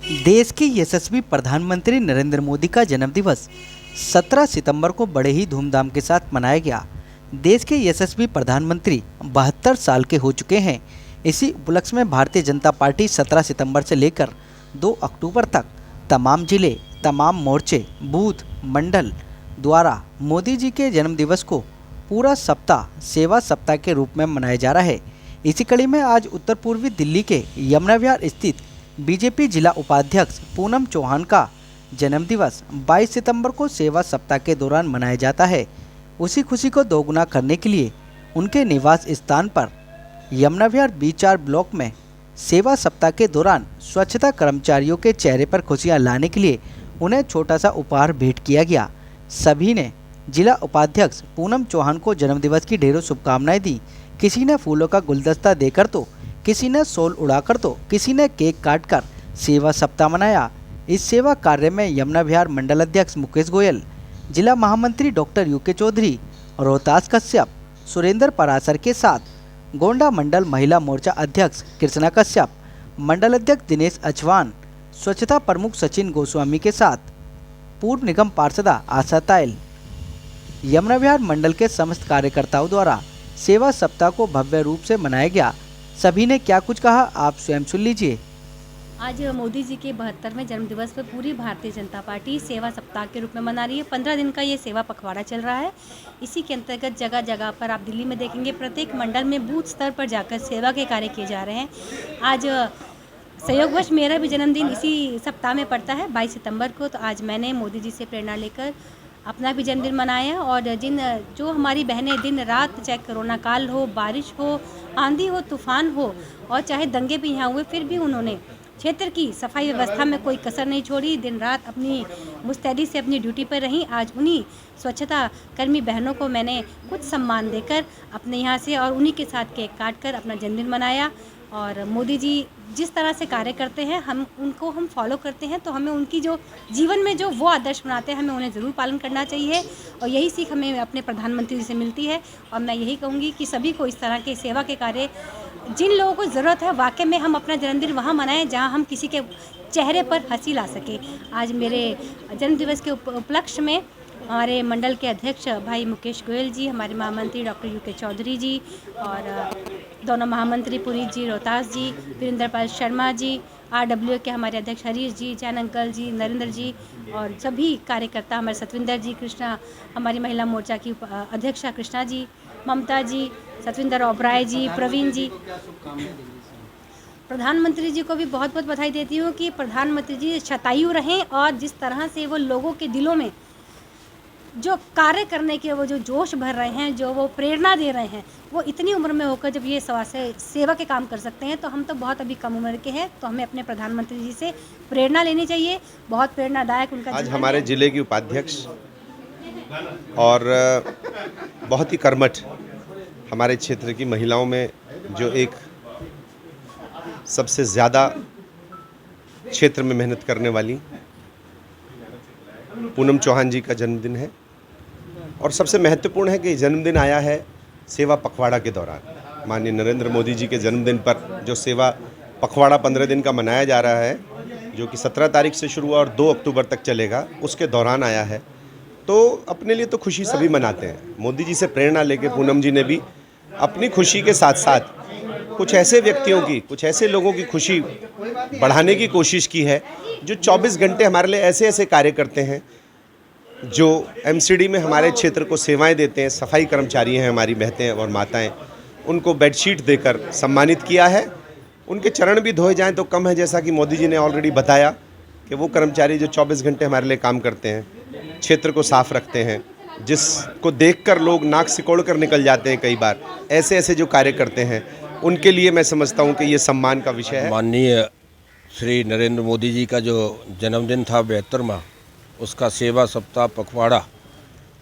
देश के यशस्वी प्रधानमंत्री नरेंद्र मोदी का जन्मदिवस 17 सितंबर को बड़े ही धूमधाम के साथ मनाया गया। देश के यशस्वी प्रधानमंत्री 72 साल के हो चुके हैं। इसी उपलक्ष्य में भारतीय जनता पार्टी 17 सितंबर से लेकर 2 अक्टूबर तक तमाम जिले, तमाम मोर्चे, बूथ, मंडल द्वारा मोदी जी के जन्मदिवस को पूरा सप्ताह सेवा सप्ताह के रूप में मनाया जा रहा है। इसी कड़ी में आज उत्तर पूर्वी दिल्ली के यमुना विहार स्थित बीजेपी जिला उपाध्यक्ष पूनम चौहान का जन्मदिवस 22 सितंबर को सेवा सप्ताह के दौरान मनाया जाता है। उसी खुशी को दोगुना करने के लिए उनके निवास स्थान पर यमुना विहार B4 ब्लॉक में सेवा सप्ताह के दौरान स्वच्छता कर्मचारियों के चेहरे पर खुशियां लाने के लिए उन्हें छोटा सा उपहार भेंट किया गया। सभी ने जिला उपाध्यक्ष पूनम चौहान को जन्मदिवस की ढेरों शुभकामनाएं दी। किसी ने फूलों का गुलदस्ता देकर तो किसी ने शॉल उड़ाकर तो किसी ने केक काटकर सेवा सप्ताह मनाया। इस सेवा कार्य में यमुना विहार मंडल अध्यक्ष मुकेश गोयल, जिला महामंत्री डॉक्टर यूके चौधरी, रोहतास कश्यप, सुरेंद्र परासर के साथ गोंडा मंडल महिला मोर्चा अध्यक्ष कृष्णा कश्यप, मंडल अध्यक्ष दिनेश अचवान, स्वच्छता प्रमुख सचिन गोस्वामी के साथ पूर्व निगम पार्षदा आशा तायल, यमुना विहार मंडल के समस्त कार्यकर्ताओं द्वारा सेवा सप्ताह को भव्य रूप से मनाया गया। सभी ने क्या कुछ कहा, आप स्वयं सुन लीजिए। आज मोदी जी के 72वें जन्मदिवस पर पूरी भारतीय जनता पार्टी सेवा सप्ताह के रूप में मना रही है। 15 दिन का ये सेवा पखवाड़ा चल रहा है। इसी के अंतर्गत जगह जगह पर आप दिल्ली में देखेंगे, प्रत्येक मंडल में बूथ स्तर पर जाकर सेवा के कार्य किए जा रहे हैं। आज संयोगवश मेरा भी जन्मदिन इसी सप्ताह में पड़ता है 22 सितंबर को, तो आज मैंने मोदी जी से प्रेरणा लेकर अपना भी जन्मदिन मनाया। और जो हमारी बहनें दिन रात, चाहे कोरोना काल हो, बारिश हो, आंधी हो, तूफान हो और चाहे दंगे भी यहाँ हुए, फिर भी उन्होंने क्षेत्र की सफाई व्यवस्था में कोई कसर नहीं छोड़ी। दिन रात अपनी मुस्तैदी से अपनी ड्यूटी पर रहीं। आज उन्हीं स्वच्छता कर्मी बहनों को मैंने कुछ सम्मान देकर अपने यहाँ से और उन्हीं के साथ केक काट कर अपना जन्मदिन मनाया। और मोदी जी जिस तरह से कार्य करते हैं, हम फॉलो करते हैं, तो हमें उनकी जो जीवन में जो वो आदर्श बनाते हैं, हमें उन्हें ज़रूर पालन करना चाहिए। और यही सीख हमें अपने प्रधानमंत्री जी से मिलती है। और मैं यही कहूँगी कि सभी को इस तरह के सेवा के कार्य, जिन लोगों को ज़रूरत है, वाकई में हम अपना जन्मदिन वहाँ मनाएं जहाँ हम किसी के चेहरे पर हंसी ला सके। आज मेरे जन्मदिवस के उपलक्ष्य में हमारे मंडल के अध्यक्ष भाई मुकेश गोयल जी, हमारे महामंत्री डॉक्टर यूके चौधरी जी और दोनों महामंत्री पुरी जी, रोहतास जी, वीरेंद्र पाल शर्मा जी, RW के हमारे अध्यक्ष हरीश जी, जैन अंकल जी, नरेंद्र जी और सभी कार्यकर्ता, हमारे सतविंदर जी, कृष्णा, हमारी महिला मोर्चा की अध्यक्षा कृष्णा जी, ममता जी, सतविंदर ओबराय जी, प्रवीण जी, प्रधानमंत्री जी को भी बहुत बहुत बधाई देती हूँ कि प्रधानमंत्री जी शतायु रहें और जिस तरह से वो लोगों के दिलों में जो कार्य करने के वो जो जोश भर रहे हैं, जो वो प्रेरणा दे रहे हैं, वो इतनी उम्र में होकर जब ये सेवा के काम कर सकते हैं, तो हम तो बहुत अभी कम उम्र के हैं, तो हमें अपने प्रधानमंत्री जी से प्रेरणा लेनी चाहिए। बहुत प्रेरणादायक उनका आज हमारे जिले की उपाध्यक्ष और बहुत ही कर्मठ हमारे क्षेत्र की महिलाओं में जो एक सबसे ज़्यादा क्षेत्र में मेहनत करने वाली पूनम चौहान जी का जन्मदिन है। और सबसे महत्वपूर्ण है कि जन्मदिन आया है सेवा पखवाड़ा के दौरान। माननीय नरेंद्र मोदी जी के जन्मदिन पर जो सेवा पखवाड़ा 15 दिन का मनाया जा रहा है, जो कि 17 तारीख से शुरू हुआ और 2 अक्टूबर तक चलेगा, उसके दौरान आया है। तो अपने लिए तो खुशी सभी मनाते हैं। मोदी जी से प्रेरणा लेके पूनम जी ने भी अपनी खुशी के साथ साथ कुछ ऐसे व्यक्तियों की, कुछ ऐसे लोगों की खुशी बढ़ाने की कोशिश की है जो 24 घंटे हमारे लिए ऐसे ऐसे कार्य करते हैं, जो MCD में हमारे क्षेत्र को सेवाएं देते हैं। सफाई कर्मचारी हैं हमारी बहनें और माताएं, उनको बेडशीट देकर सम्मानित किया है। उनके चरण भी धोए जाएं तो कम है, जैसा कि मोदी जी ने ऑलरेडी बताया कि वो कर्मचारी जो 24 घंटे हमारे लिए काम करते हैं, क्षेत्र को साफ रखते हैं, जिसको देखकर लोग नाक सिकोड़ कर निकल जाते हैं कई बार, ऐसे ऐसे जो कार्य करते हैं, उनके लिए मैं समझता हूँ कि ये सम्मान का विषय है। माननीय श्री नरेंद्र मोदी जी का जो जन्मदिन था 72वां, उसका सेवा सप्ताह पखवाड़ा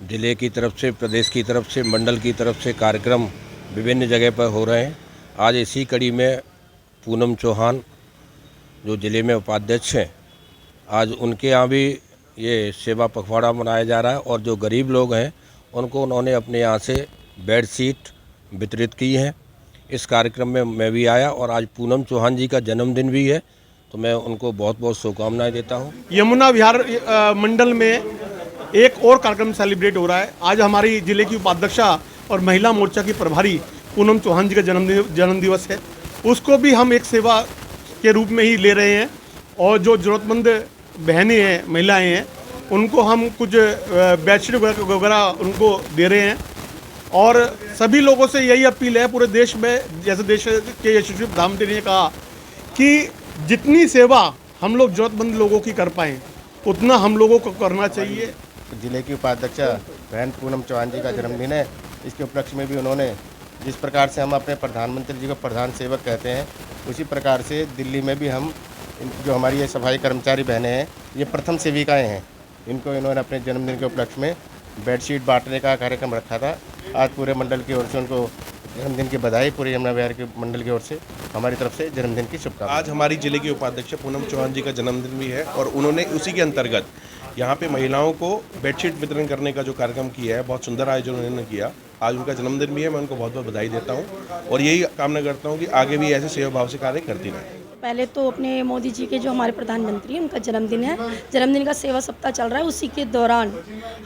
जिले की तरफ से, प्रदेश की तरफ से, मंडल की तरफ से कार्यक्रम विभिन्न जगह पर हो रहे हैं। आज इसी कड़ी में पूनम चौहान जो जिले में उपाध्यक्ष हैं, आज उनके यहाँ भी ये सेवा पखवाड़ा मनाया जा रहा है। और जो गरीब लोग हैं उनको उन्होंने अपने यहाँ से बेडशीट वितरित की हैं। इस कार्यक्रम में मैं भी आया और आज पूनम चौहान जी का जन्मदिन भी है, तो तो मैं उनको बहुत बहुत शुभकामनाएं देता हूँ। यमुना विहार मंडल में एक और कार्यक्रम सेलिब्रेट हो रहा है। आज हमारी जिले की उपाध्यक्षा और महिला मोर्चा की प्रभारी पूनम चौहान जी का जन्म दिवस है। उसको भी हम एक सेवा के रूप में ही ले रहे हैं और जो ज़रूरतमंद बहनें हैं, महिलाएं हैं, उनको हम कुछ बेडशीट वगैरह उनको दे रहे हैं। और सभी लोगों से यही अपील है पूरे देश में, जैसे देश के यशस्वी प्रधानमंत्री ने कहा कि जितनी सेवा हम लोग ज़रूरतमंद लोगों की कर पाएँ उतना हम लोगों को करना चाहिए। जिले की उपाध्यक्षा बहन पूनम चौहान जी का जन्मदिन है। इसके उपलक्ष्य में भी उन्होंने जिस प्रकार से हम अपने प्रधानमंत्री जी को प्रधान सेवक कहते हैं, उसी प्रकार से दिल्ली में भी हम जो हमारी ये सफाई कर्मचारी बहनें हैं, ये प्रथम सेविकाएं हैं, इनको इन्होंने अपने जन्मदिन के उपलक्ष्य में बेडशीट बांटने का कार्यक्रम रखा था। आज पूरे मंडल की ओर से उनको जन्मदिन की बधाई, पूरे यमुना विहार के मंडल की ओर से हमारी तरफ से जन्मदिन की शुभकामनाएं। आज हमारी जिले की उपाध्यक्ष पूनम चौहान जी का जन्मदिन भी है और उन्होंने उसी के अंतर्गत यहाँ पे महिलाओं को बेडशीट वितरण करने का जो कार्यक्रम किया है, बहुत सुंदर आयोजन उन्होंने किया। आज उनका जन्मदिन भी है, मैं उनको बहुत बहुत बधाई देता हूँ और यही कामना करता हूँ कि आगे भी ऐसे सेवा भाव से कार्य करती रहें। पहले तो अपने मोदी जी के जो हमारे प्रधानमंत्री हैं उनका जन्मदिन है, जन्मदिन का सेवा सप्ताह चल रहा है। उसी के दौरान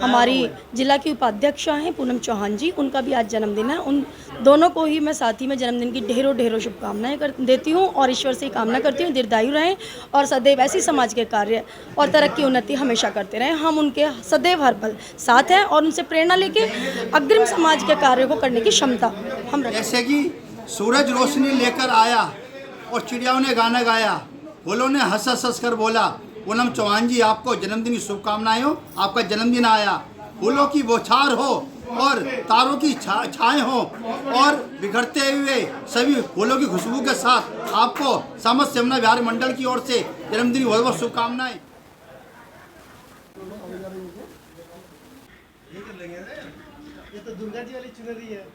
हमारी जिला की उपाध्यक्षा हैं पूनम चौहान जी, उनका भी आज जन्मदिन है। उन दोनों को ही मैं साथ ही में जन्मदिन की ढेरों ढेरों शुभकामनाएं देती हूँ और ईश्वर से कामना करती हूँ दीर्घायु रहें और सदैव ऐसी समाज के कार्य और तरक्की उन्नति हमेशा करते रहें। हम उनके सदैव हर पल साथ हैं और उनसे प्रेरणा लेके अग्रिम समाज के कार्यों को करने की क्षमता हम रखें। जैसे कि सूरज रोशनी लेकर आया और चिड़ियाओं ने गाना गाया, फूलों ने हंस हंस कर बोला। पूनम चौहान जी, आपको जन्मदिन की शुभकामनाएं हो। आपका जन्मदिन आया, फूलों की बौछार हो और तारों की छाएं हो और बिखरते हुए सभी फूलों की खुशबू के साथ आपको समस्त यमुना विहार मंडल की ओर से जन्मदिन की बहुत बहुत शुभकामनाएं। ये तो दुर्गा जी वाली चुनरी है।